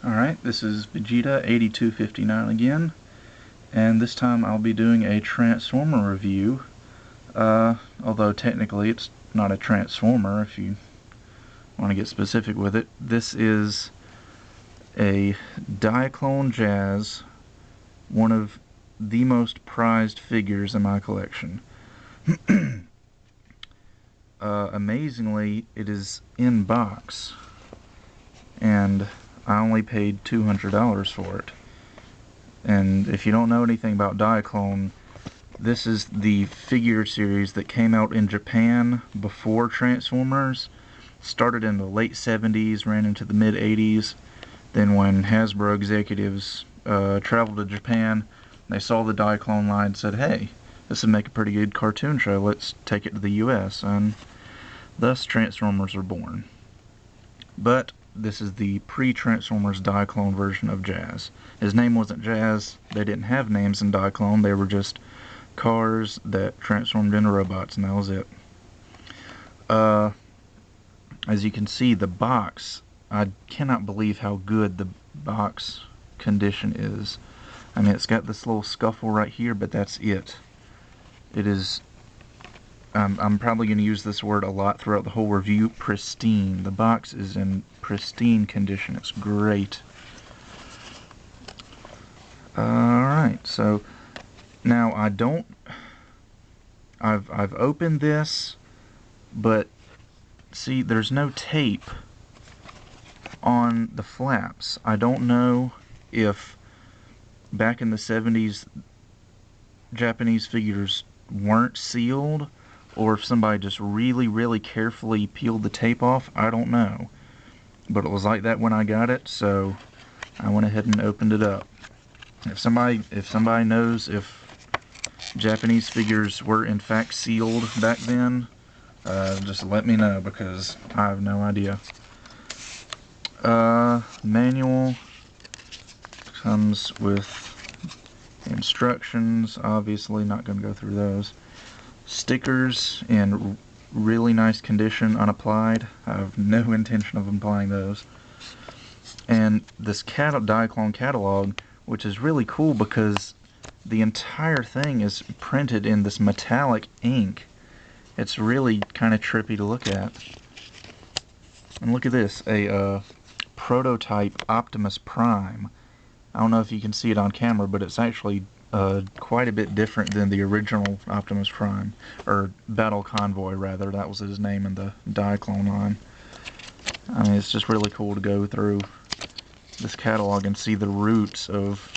Alright, this is Vegeta 8259 again, and this time I'll be doing a Transformer review, although technically it's not a Transformer if you want to get specific with it. This is a Diaclone Jazz, one of the most prized figures in my collection. Amazingly, it is in box, and I only paid $200 for it. And if you don't know anything about Diaclone, this is the figure series that came out in Japan before Transformers. Started in the late 70s, ran into the mid 80s. Then when Hasbro executives traveled to Japan, they saw the Diaclone line and said, hey, this would make a pretty good cartoon show, let's take it to the US, and thus Transformers are born. But this is the pre-Transformers Diaclone version of Jazz. His name wasn't Jazz, they didn't have names in Diaclone, they were just cars that transformed into robots, and that was it. As you can see, the box, I cannot believe how good the box condition is. I mean, it's got this little scuffle right here, but that's it. It is, I'm probably going to use this word a lot throughout the whole review, pristine. The box is in pristine condition. It's great. Alright, so now I've opened this, but see, there's no tape on the flaps. I don't know if back in the 70s Japanese figures weren't sealed, or if somebody just really carefully peeled the tape off. I don't know, but it was like that when I got it, so I went ahead and opened it up. If somebody knows if Japanese figures were in fact sealed back then, just let me know, because I have no idea. Manual comes with instructions, obviously not going to go through those. Stickers in really nice condition, unapplied. I have no intention of applying those. And this Diaclone catalog, which is really cool because the entire thing is printed in this metallic ink. It's really kind of trippy to look at. And look at this, a prototype Optimus Prime. I don't know if you can see it on camera, but it's actually quite a bit different than the original Optimus Prime, or Battle Convoy rather. That was his name in the Diaclone line. I mean, it's just really cool to go through this catalog and see the roots of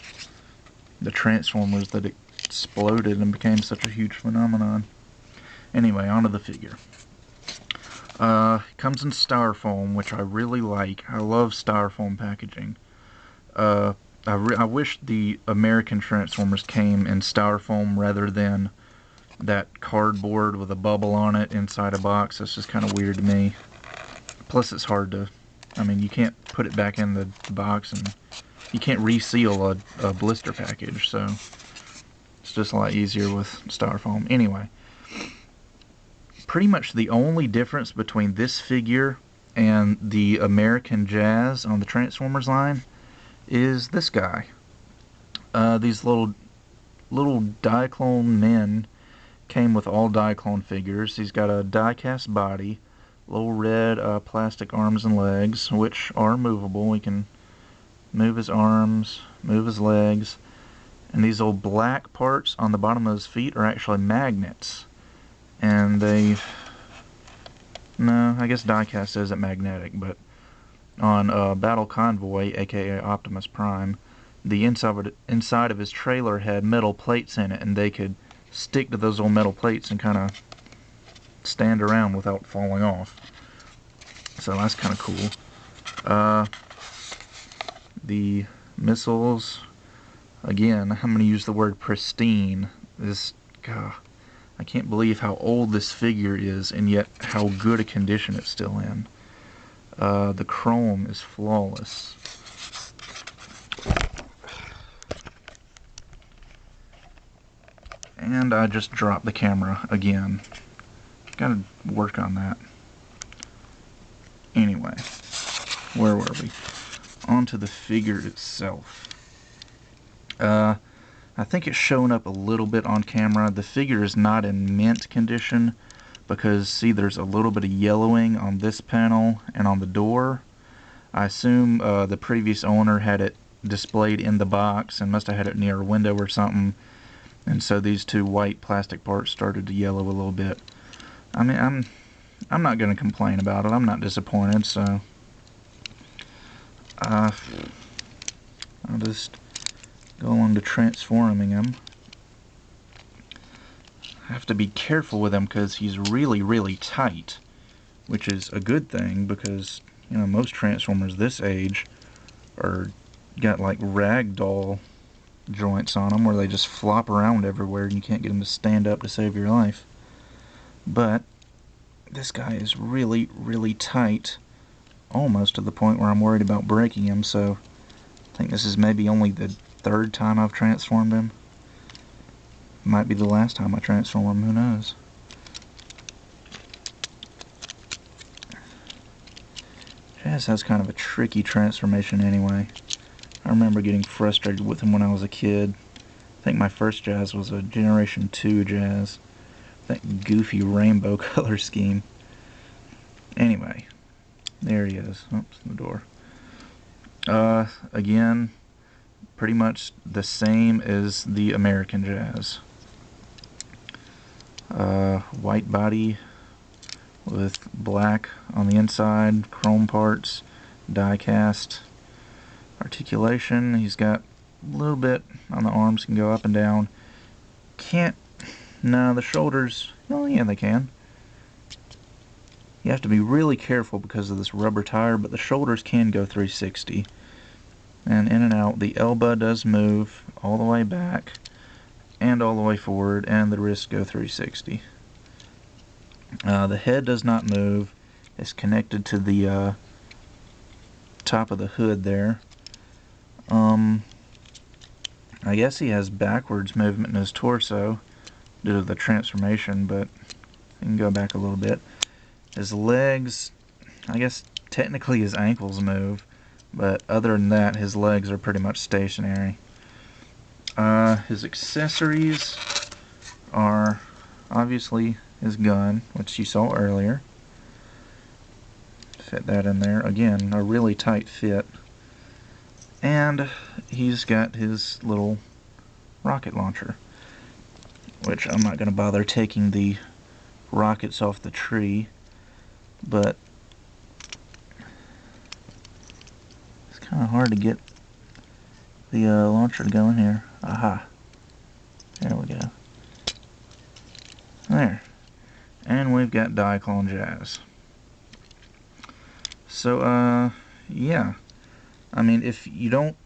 the Transformers that exploded and became such a huge phenomenon. Anyway, onto the figure. It comes in styrofoam, which I really like. I love styrofoam packaging. I wish the American Transformers came in styrofoam rather than that cardboard with a bubble on it inside a box. That's just kind of weird to me. Plus it's hard to, I mean, you can't put it back in the box, and you can't reseal a blister package, so it's just a lot easier with styrofoam. Anyway, pretty much the only difference between this figure and the American Jazz on the Transformers line is this guy. These little Diaclone men came with all Diaclone figures. He's got a die-cast body, little red plastic arms and legs, which are movable. We can move his arms, move his legs, and these old black parts on the bottom of his feet are actually magnets. And no, I guess die-cast isn't magnetic, but on Battle Convoy, aka Optimus Prime, the inside of his trailer had metal plates in it, and they could stick to those old metal plates and kind of stand around without falling off. So that's kind of cool. The missiles, again, I'm going to use the word pristine. God, I can't believe how old this figure is, and yet how good a condition it's still in. The chrome is flawless. And I just dropped the camera again. Gotta work on that. Anyway, where were we? onto the figure itself. I think it's showing up a little bit on camera. The figure is not in mint condition because, see, there's a little bit of yellowing on this panel and on the door. I assume the previous owner had it displayed in the box and must have had it near a window or something, and so these two white plastic parts started to yellow a little bit. I mean, I'm not going to complain about it. I'm not disappointed, so I'll just go on to transforming him. I have to be careful with him because he's really, really tight, which is a good thing because, you know, most Transformers this age are got like ragdoll joints on them where they just flop around everywhere and you can't get them to stand up to save your life. But this guy is really, really tight, almost to the point where I'm worried about breaking him, so I think this is maybe only the third time I've transformed him. Might be the last time I transform him, who knows. Jazz has kind of a tricky transformation anyway. I remember getting frustrated with him when I was a kid. I think my first Jazz was a Generation 2 Jazz. That goofy rainbow color scheme. Anyway, there he is. Oops, the door. Again, pretty much the same as the American Jazz. White body with black on the inside, chrome parts, die cast. Articulation, he's got a little bit on the arms, can go up and down. No, the shoulders, oh yeah, they can. You have to be really careful because of this rubber tire, but the shoulders can go 360. And in and out. The elbow does move all the way back and all the way forward, and the wrists go 360. The head does not move. It's connected to the top of the hood there. I guess he has backwards movement in his torso due to the transformation, but you can go back a little bit. His legs, I guess technically his ankles move, but other than that, his legs are pretty much stationary. His accessories are obviously his gun, which you saw earlier. Fit that in there. Again, a really tight fit. And he's got his little rocket launcher, which I'm not going to bother taking the rockets off the tree, but it's kind of hard to get the launcher to go in here. Aha. There we go. There. And we've got Diaclone Jazz. So, yeah. I mean, if you don't...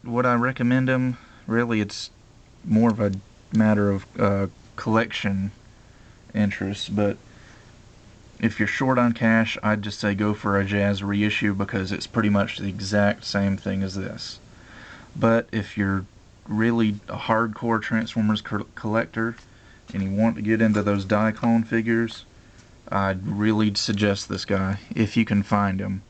Would I recommend him? Really, it's more of a matter of collection interest, but if you're short on cash, I'd just say go for a Jazz reissue because it's pretty much the exact same thing as this. But if you're really a hardcore Transformers collector and you want to get into those Diaclone figures, I'd really suggest this guy if you can find him.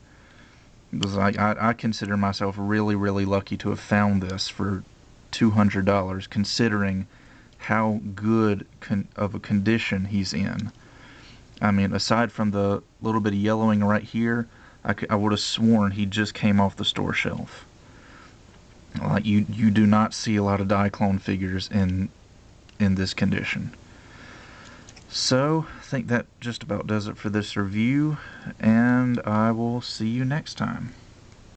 Because I consider myself really, really lucky to have found this for $200, considering how good of a condition he's in. I mean, aside from the little bit of yellowing right here, I would have sworn he just came off the store shelf. Like, you do not see a lot of Diaclone figures in this condition. So, I think that just about does it for this review, and I will see you next time.